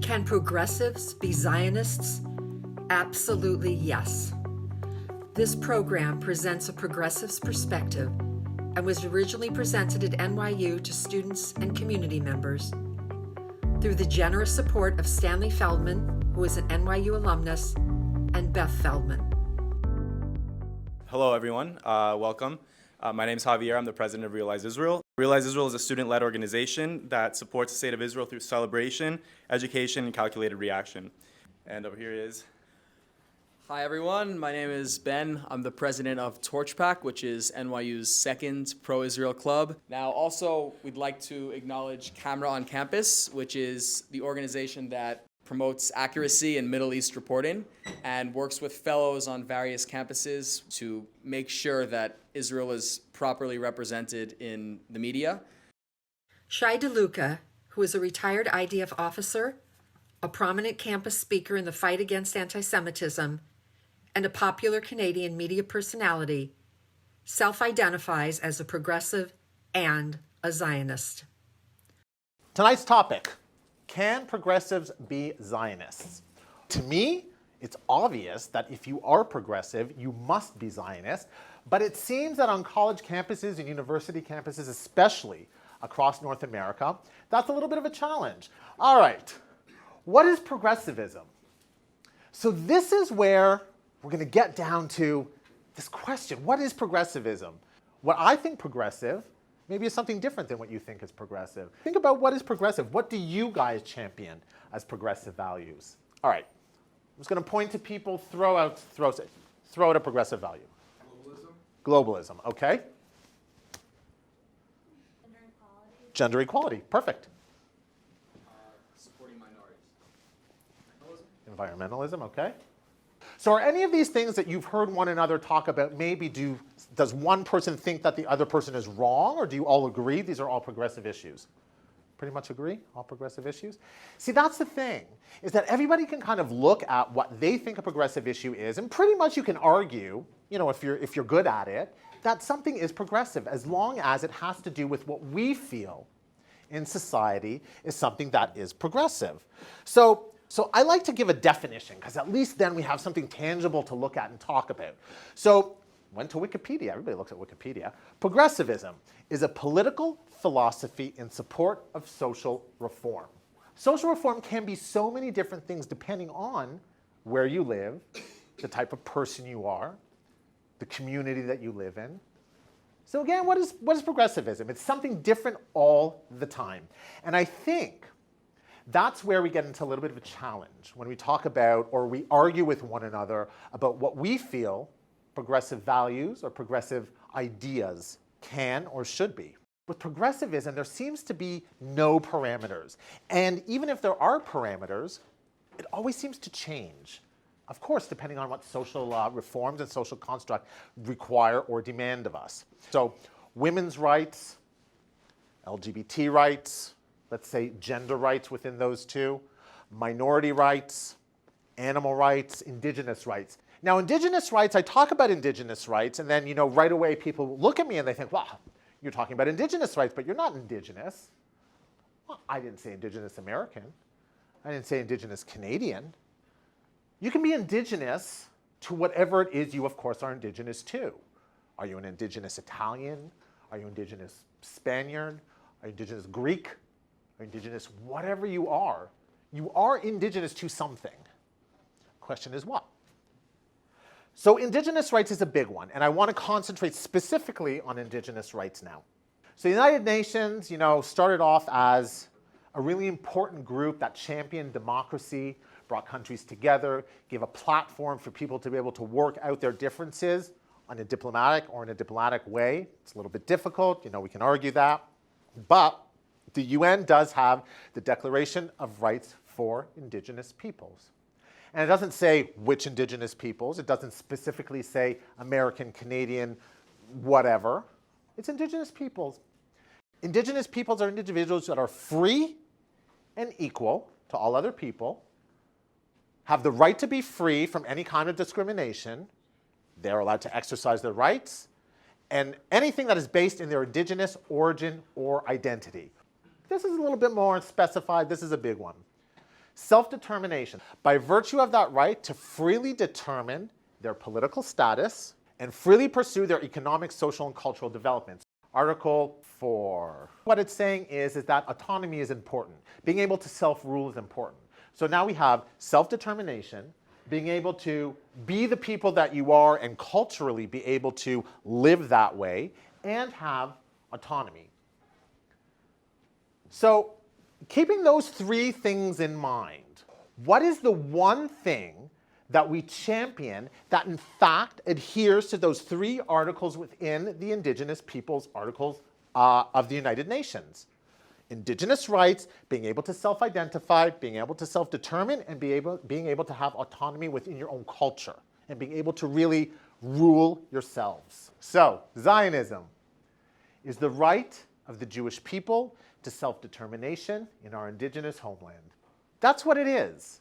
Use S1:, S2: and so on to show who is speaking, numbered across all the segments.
S1: Can progressives be Zionists? Absolutely yes. This program presents a progressive's perspective and was originally presented at NYU to students and community members. Through the generous support of Stanley Feldman, who is an NYU alumnus, and Beth Feldman.
S2: Hello, everyone. Welcome. My name is Javier. I'm the president of Realize Israel. Realize Israel is a student-led organization that supports the state of Israel through celebration, education, and calculated reaction. And over here is...
S3: Hi, everyone. My name is Ben. I'm the president of Torch Pack, which is NYU's second pro-Israel club. Now, also, we'd like to acknowledge Camera on Campus, which is the organization that promotes accuracy in Middle East reporting and works with fellows on various campuses to make sure that Israel is properly represented in the media.
S1: Shai DeLuca, who is a retired IDF officer, a prominent campus speaker in the fight against anti-Semitism, and a popular Canadian media personality, self-identifies as a progressive and a Zionist.
S4: Tonight's topic: can progressives be Zionists? To me, it's obvious that if you are progressive, you must be Zionist, but it seems that on college campuses and university campuses, especially across North America, that's a little bit of a challenge. All right, what is progressivism? So this is where we're going to get down to this question: what is progressivism? What I think progressive maybe it's something different than what you think is progressive. Think about what is progressive. What do you guys champion as progressive values? All right, I'm just going to point to people, throw out a progressive value. Globalism, okay. Gender equality, perfect.
S3: Supporting minorities.
S4: Environmentalism, okay. So are any of these things that you've heard one another talk about, maybe does one person think that the other person is wrong, or do you all agree these are all progressive issues? Pretty much agree, all progressive issues? See, that's the thing, is that everybody can kind of look at what they think a progressive issue is, and pretty much you can argue, you know, if you're good at it, that something is progressive as long as it has to do with what we feel in society is something that is progressive. So I like to give a definition, because at least then we have something tangible to look at and talk about. So went to Wikipedia. Everybody looks at Wikipedia. Progressivism is a political philosophy in support of social reform. Social reform can be so many different things depending on where you live, the type of person you are, the community that you live in. So again, what is progressivism? It's something different all the time. And I think that's where we get into a little bit of a challenge when we talk about, or we argue with one another about what we feel progressive values or progressive ideas can or should be. With progressivism, there seems to be no parameters. And even if there are parameters, it always seems to change. Of course, depending on what social reforms and social construct require or demand of us. So women's rights, LGBT rights, let's say gender rights within those two, minority rights, animal rights, indigenous rights. Now, indigenous rights, I talk about indigenous rights, and then, you know, right away people look at me and they think, well, you're talking about indigenous rights, but you're not indigenous. Well, I didn't say indigenous American. I didn't say indigenous Canadian. You can be indigenous to whatever it is you, of course, are indigenous to. Are you an indigenous Italian? Are you indigenous Spaniard? Are you indigenous Greek? Are you indigenous? Whatever you are indigenous to something. Question is what? So indigenous rights is a big one, and I want to concentrate specifically on indigenous rights now. So the United Nations, you know, started off as a really important group that championed democracy, brought countries together, gave a platform for people to be able to work out their differences in a diplomatic way. It's a little bit difficult, you know, we can argue that. But the UN does have the Declaration of Rights for Indigenous Peoples. And it doesn't say which indigenous peoples. It doesn't specifically say American, Canadian, whatever. It's indigenous peoples. Indigenous peoples are individuals that are free and equal to all other people, have the right to be free from any kind of discrimination. They're allowed to exercise their rights, and anything that is based in their indigenous origin or identity. This is a little bit more specified. This is a big one. Self-determination, by virtue of that right to freely determine their political status and freely pursue their economic, social, and cultural developments. Article 4. What it's saying is that autonomy is important. Being able to self-rule is important. So now we have self-determination, being able to be the people that you are and culturally be able to live that way, and have autonomy. So keeping those three things in mind, what is the one thing that we champion that in fact adheres to those three articles within the Indigenous Peoples Articles of the United Nations? Indigenous rights, being able to self-identify, being able to self-determine, and being able to have autonomy within your own culture, and being able to really rule yourselves. So, Zionism is the right of the Jewish people to self-determination in our indigenous homeland. That's what it is.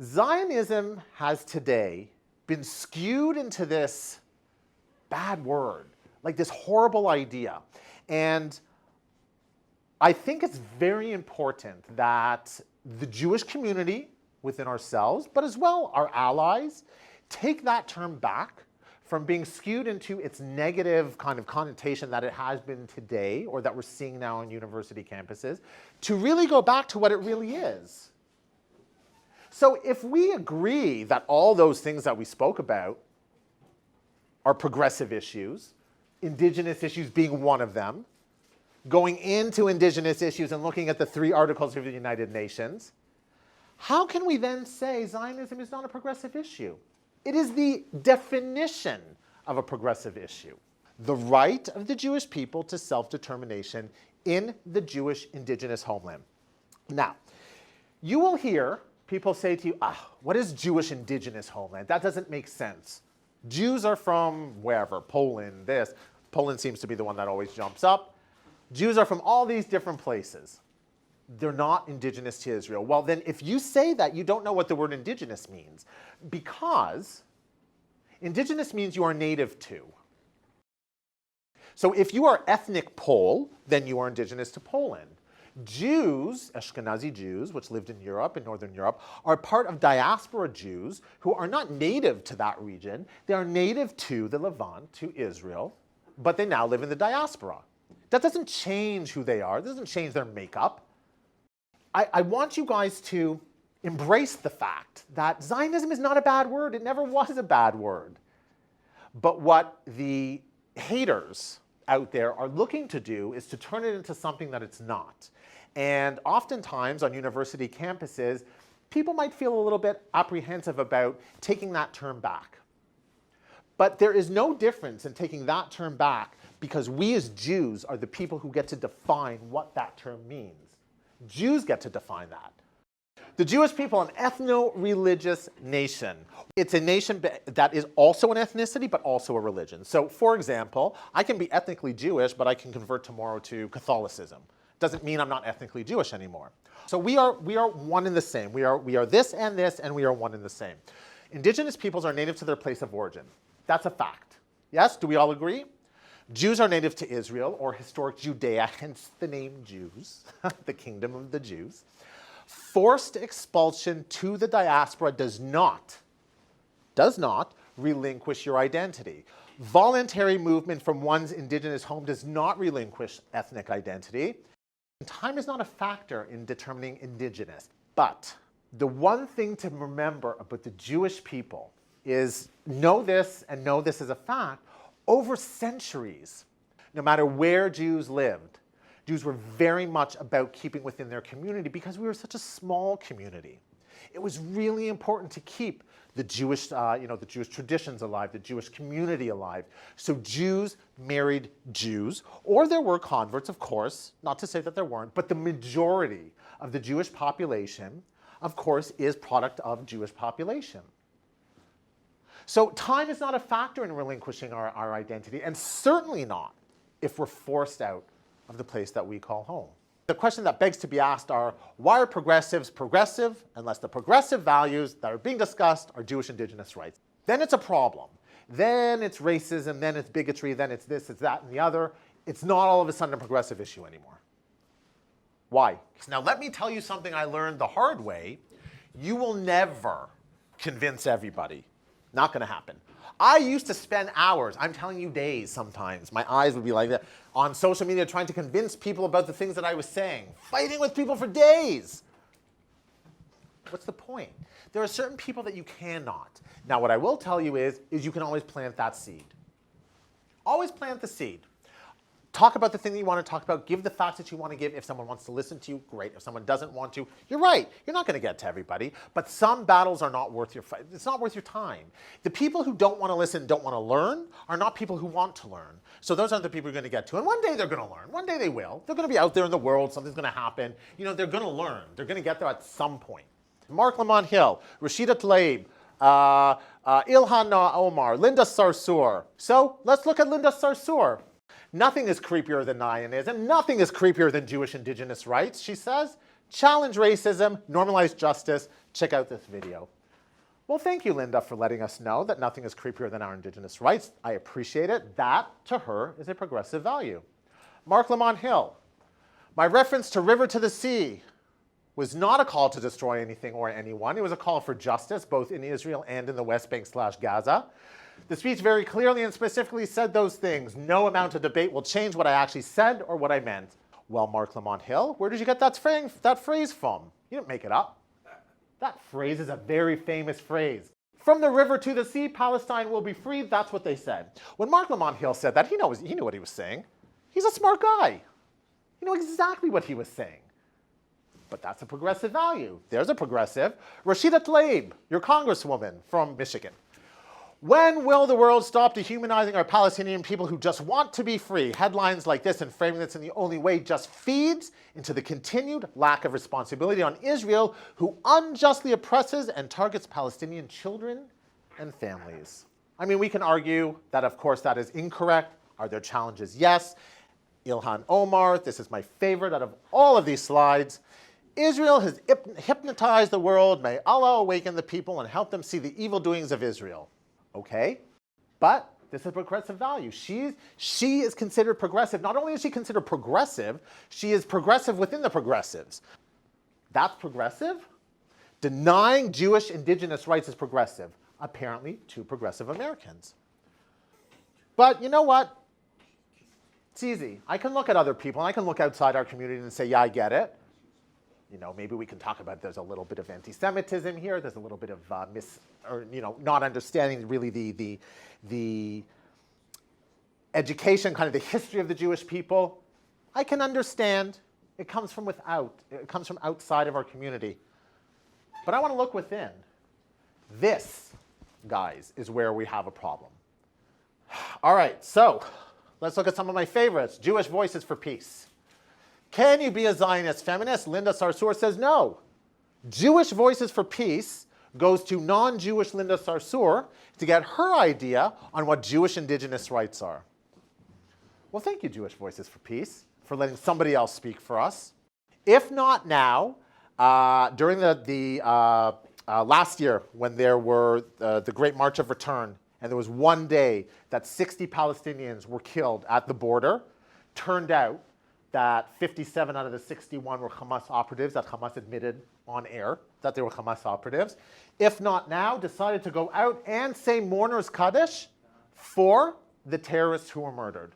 S4: Zionism has today been skewed into this bad word, like this horrible idea. And I think it's very important that the Jewish community within ourselves, but as well our allies, take that term back from being skewed into its negative kind of connotation that it has been today, or that we're seeing now on university campuses, to really go back to what it really is. So if we agree that all those things that we spoke about are progressive issues, indigenous issues being one of them, going into indigenous issues and looking at the three articles of the United Nations, how can we then say Zionism is not a progressive issue? It is the definition of a progressive issue. The right of the Jewish people to self-determination in the Jewish indigenous homeland. Now, you will hear people say to you, what is Jewish indigenous homeland? That doesn't make sense. Jews are from wherever, Poland, this. Poland seems to be the one that always jumps up. Jews are from all these different places. They're not indigenous to Israel. Well, then if you say that, you don't know what the word indigenous means, because indigenous means you are native to. So if you are ethnic Pole, then you are indigenous to Poland. Jews, Ashkenazi Jews, which lived in Europe, in Northern Europe, are part of diaspora Jews who are not native to that region. They are native to the Levant, to Israel, but they now live in the diaspora. That doesn't change who they are. It doesn't change their makeup. I want you guys to embrace the fact that Zionism is not a bad word. It never was a bad word. But what the haters out there are looking to do is to turn it into something that it's not. And oftentimes on university campuses, people might feel a little bit apprehensive about taking that term back. But there is no difference in taking that term back, because we as Jews are the people who get to define what that term means. Jews get to define that. The Jewish people are an ethno-religious nation. It's a nation that is also an ethnicity, but also a religion. So, for example, I can be ethnically Jewish, but I can convert tomorrow to Catholicism. Doesn't mean I'm not ethnically Jewish anymore. So we are one and the same. We are this, and we are one and the same. Indigenous peoples are native to their place of origin. That's a fact. Yes? Do we all agree? Jews are native to Israel, or historic Judea, hence the name Jews, the kingdom of the Jews. Forced expulsion to the diaspora does not relinquish your identity. Voluntary movement from one's indigenous home does not relinquish ethnic identity. Time is not a factor in determining indigenous. But the one thing to remember about the Jewish people is know this as a fact. Over centuries, no matter where Jews lived, Jews were very much about keeping within their community, because we were such a small community. It was really important to keep the Jewish, the Jewish traditions alive, the Jewish community alive. So Jews married Jews, or there were converts, of course, not to say that there weren't, but the majority of the Jewish population, of course, is product of Jewish population. So time is not a factor in relinquishing our identity, and certainly not if we're forced out of the place that we call home. The question that begs to be asked are, why are progressives progressive unless the progressive values that are being discussed are Jewish indigenous rights? Then it's a problem. Then it's racism, then it's bigotry, then it's this, it's that, and the other. It's not all of a sudden a progressive issue anymore. Why? Now let me tell you something I learned the hard way. You will never convince everybody. Not going to happen. I used to spend hours, I'm telling you days sometimes, my eyes would be like that, on social media trying to convince people about the things that I was saying, fighting with people for days. What's the point? There are certain people that you cannot. Now, what I will tell you is you can always plant that seed. Always plant the seed. Talk about the thing that you want to talk about. Give the facts that you want to give. If someone wants to listen to you, great. If someone doesn't want to, you're right. You're not going to get to everybody. But some battles are not worth your fight. It's not worth your time. The people who don't want to listen, don't want to learn, are not people who want to learn. So those aren't the people you're going to get to. And one day they're going to learn. One day they will. They're going to be out there in the world. Something's going to happen. You know, they're going to learn. They're going to get there at some point. Mark Lamont Hill, Rashida Tlaib, Ilhan Omar, Linda Sarsour. So let's look at Linda Sarsour. Nothing is creepier than Zionism. Nothing is creepier than Jewish indigenous rights, she says. Challenge racism, normalize justice. Check out this video. Well, thank you, Linda, for letting us know that nothing is creepier than our indigenous rights. I appreciate it. That, to her, is a progressive value. Mark Lamont Hill. My reference to river to the sea was not a call to destroy anything or anyone. It was a call for justice, both in Israel and in the West Bank/Gaza. The speech very clearly and specifically said those things. No amount of debate will change what I actually said or what I meant. Well, Mark Lamont Hill, where did you get that phrase from? You didn't make it up. That phrase is a very famous phrase. From the river to the sea, Palestine will be free. That's what they said. When Mark Lamont Hill said that, he knew what he was saying. He's a smart guy. He knew exactly what he was saying. But that's a progressive value. There's a progressive. Rashida Tlaib, your congresswoman from Michigan. When will the world stop dehumanizing our Palestinian people who just want to be free? Headlines like this and framing this in the only way just feeds into the continued lack of responsibility on Israel, who unjustly oppresses and targets Palestinian children and families. I mean, we can argue that, of course, that is incorrect. Are there challenges? Yes. Ilhan Omar, this is my favorite out of all of these slides. Israel has hypnotized the world. May Allah awaken the people and help them see the evil doings of Israel. Okay, but this is a progressive value. She is considered progressive. Not only is she considered progressive, she is progressive within the progressives. That's progressive? Denying Jewish indigenous rights is progressive, apparently to progressive Americans. But you know what? It's easy. I can look at other people, and I can look outside our community and say, yeah, I get it. You know, maybe we can talk about there's a little bit of anti-Semitism here. There's a little bit of not understanding really the education, kind of the history of the Jewish people. I can understand. It comes from without. It comes from outside of our community. But I want to look within. This, guys, is where we have a problem. All right, so let's look at some of my favorites. Jewish Voices for Peace. Can you be a Zionist feminist? Linda Sarsour says no. Jewish Voices for Peace goes to non-Jewish Linda Sarsour to get her idea on what Jewish indigenous rights are. Well, thank you, Jewish Voices for Peace, for letting somebody else speak for us. If not now, during the last year when there were the Great March of Return, and there was one day that 60 Palestinians were killed at the border, turned out that 57 out of the 61 were Hamas operatives that Hamas admitted on air that they were Hamas operatives. If not now, decided to go out and say Mourner's Kaddish for the terrorists who were murdered.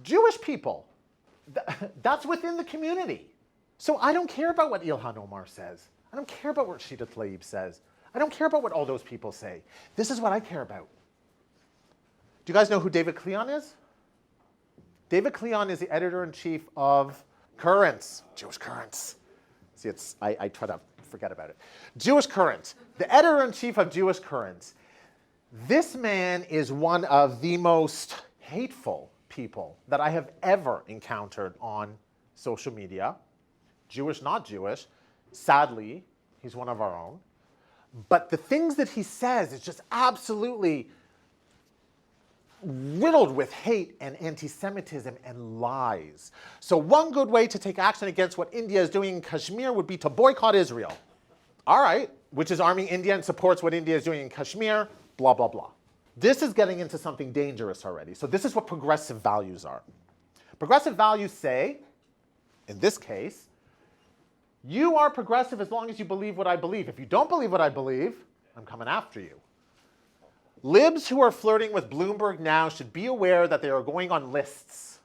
S4: Jewish people. That's within the community. So I don't care about what Ilhan Omar says. I don't care about what Rashida Tlaib says. I don't care about what all those people say. This is what I care about. Do you guys know who David Kleon is? David Kleon is the editor-in-chief of Currents, Jewish Currents. See, I try to forget about it. Jewish Currents, the editor-in-chief of Jewish Currents. This man is one of the most hateful people that I have ever encountered on social media. Jewish, not Jewish. Sadly, he's one of our own. But the things that he says is just absolutely riddled with hate and anti-Semitism and lies. So one good way to take action against what India is doing in Kashmir would be to boycott Israel. All right, which is arming India and supports what India is doing in Kashmir, blah, blah, blah. This is getting into something dangerous already. So this is what progressive values are. Progressive values say, in this case, You are progressive as long as you believe what I believe. If you don't believe what I believe, I'm coming after you. Libs who are flirting with Bloomberg now should be aware that they are going on lists.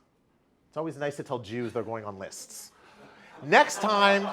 S4: It's always nice to tell Jews they're going on lists. Next time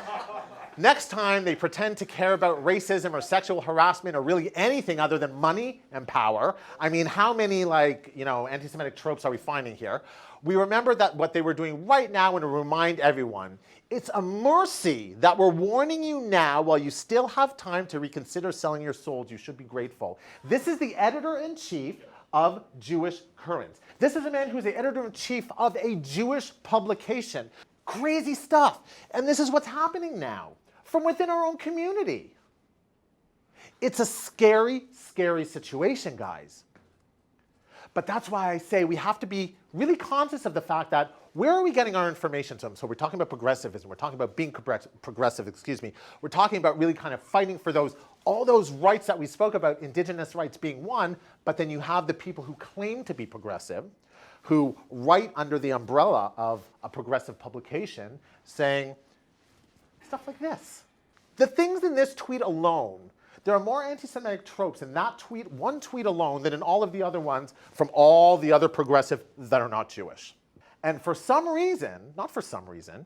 S4: they pretend to care about racism or sexual harassment or really anything other than money and power. I mean, how many anti-Semitic tropes are we finding here? We remember that what they were doing right now and to remind everyone, it's a mercy that we're warning you now while you still have time to reconsider selling your souls. You should be grateful. This is the editor-in-chief of Jewish Currents. This is a man who's the editor-in-chief of a Jewish publication. Crazy stuff. And this is what's happening now from within our own community. It's a scary, scary situation, guys. But that's why I say we have to be really conscious of the fact that where are we getting our information from? So we're talking about progressivism. We're talking about being progressive, We're talking about really kind of fighting for all those rights that we spoke about, indigenous rights being one, but then you have the people who claim to be progressive, who write under the umbrella of a progressive publication saying stuff like this. The things in this tweet alone, there are more anti-Semitic tropes in that tweet, one tweet alone, than in all of the other ones from all the other progressive that are not Jewish. And for some reason, not for some reason,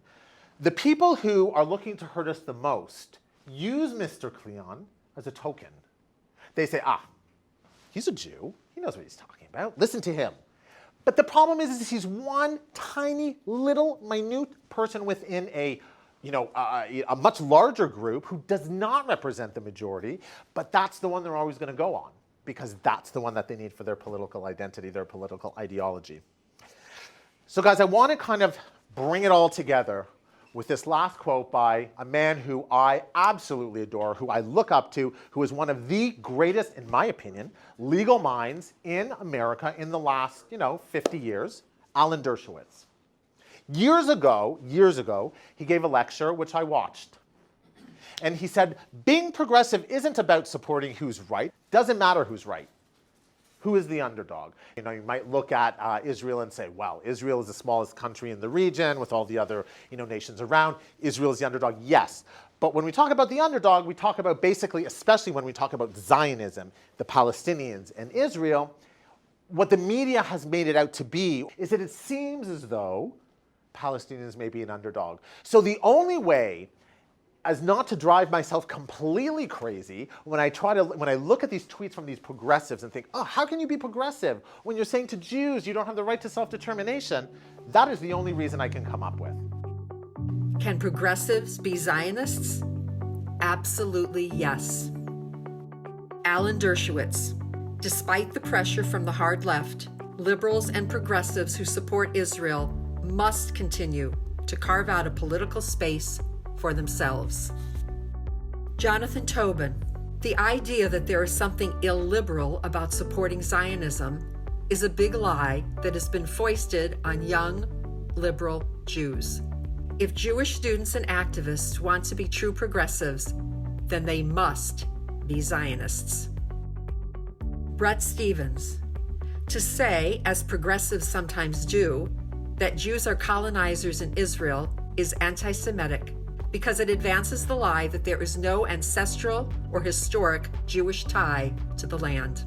S4: the people who are looking to hurt us the most use Mr. Cleon as a token. They say, he's a Jew. He knows what he's talking about. Listen to him. But the problem is he's one tiny little minute person within a much larger group who does not represent the majority, but that's the one they're always going to go on because that's the one that they need for their political identity, their political ideology. So guys, I want to kind of bring it all together with this last quote by a man who I absolutely adore, who I look up to, who is one of the greatest, in my opinion, legal minds in America in the last, 50 years, Alan Dershowitz. Years ago, he gave a lecture which I watched. And he said, being progressive isn't about supporting who's right. Doesn't matter who's right. Who is the underdog? You might look at Israel and say, well, Israel is the smallest country in the region with all the other nations around. Israel is the underdog, yes. But when we talk about the underdog, we talk about basically, especially when we talk about Zionism, the Palestinians and Israel, what the media has made it out to be is that it seems as though Palestinians may be an underdog. So the only way as not to drive myself completely crazy when I look at these tweets from these progressives and think, how can you be progressive when you're saying to Jews you don't have the right to self-determination? That is the only reason I can come up with.
S1: Can progressives be Zionists? Absolutely yes. Alan Dershowitz. Despite the pressure from the hard left, liberals and progressives who support Israel must continue to carve out a political space for themselves. Jonathan Tobin. The idea that there is something illiberal about supporting Zionism is a big lie that has been foisted on young, liberal Jews. If Jewish students and activists want to be true progressives, then they must be Zionists. Brett Stevens. To say, as progressives sometimes do, that Jews are colonizers in Israel is anti-Semitic because it advances the lie that there is no ancestral or historic Jewish tie to the land.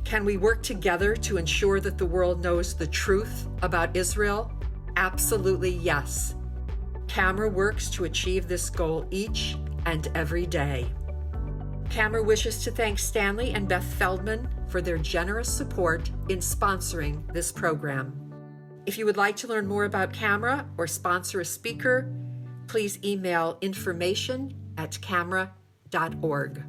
S1: Can we work together to ensure that the world knows the truth about Israel? Absolutely yes. CAMRA works to achieve this goal each and every day. CAMRA wishes to thank Stanley and Beth Feldman for their generous support in sponsoring this program. If you would like to learn more about CAMRA or sponsor a speaker, please email information@camra.org.